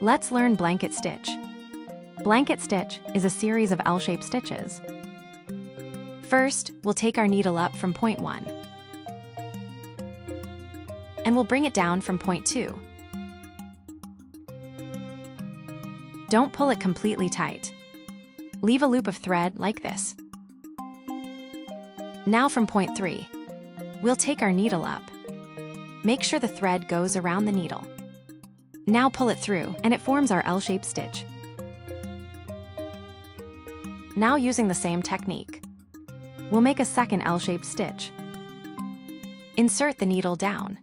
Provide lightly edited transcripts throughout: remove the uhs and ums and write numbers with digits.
Let's learn blanket stitch. Blanket stitch is a series of L-shaped stitches. First, we'll take our needle up from point 1. And we'll bring it down from point 2. Don't pull it completely tight. Leave a loop of thread like this. Now from point 3, we'll take our needle up. Make sure the thread goes around the needle. Now pull it through, and it forms our L-shaped stitch. Now using the same technique, we'll make a second L-shaped stitch. Insert the needle down.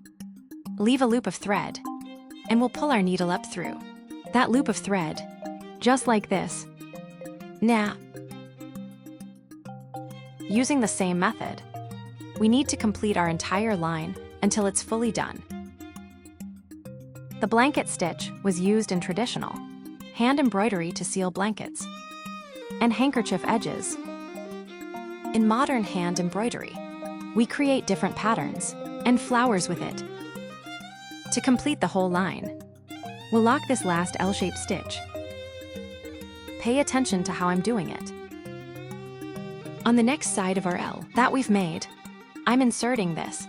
Leave a loop of thread, and we'll pull our needle up through that loop of thread, just like this. Now, using the same method, we need to complete our entire line until it's fully done. The blanket stitch was used in traditional hand embroidery to seal blankets and handkerchief edges. In modern hand embroidery, we create different patterns and flowers with it. To complete the whole line, we'll lock this last L-shaped stitch. Pay attention to how I'm doing it. On the next side of our L that we've made, I'm inserting this.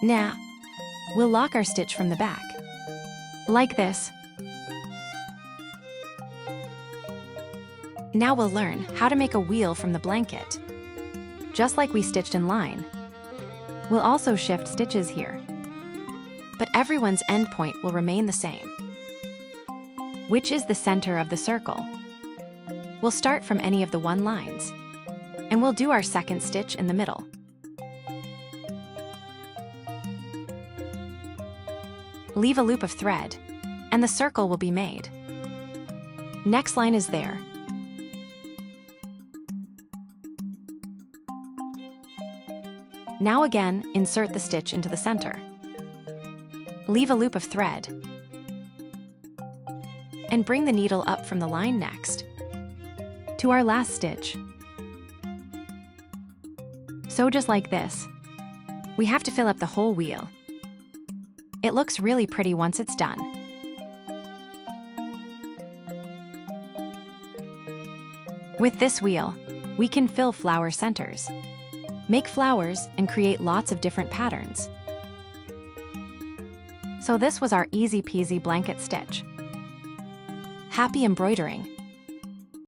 Now, we'll lock our stitch from the back, like this. Now we'll learn how to make a wheel from the blanket. Just like we stitched in line, we'll also shift stitches here. But everyone's endpoint will remain the same, which is the center of the circle. We'll start from any of the 1 lines, and we'll do our second stitch in the middle. Leave a loop of thread, and the circle will be made. Next line is there. Now again, insert the stitch into the center. Leave a loop of thread, and bring the needle up from the line next to our last stitch. So just like this, we have to fill up the whole wheel. It looks really pretty once it's done. With this wheel, we can fill flower centers, make flowers, and create lots of different patterns. So this was our easy peasy blanket stitch. Happy embroidering!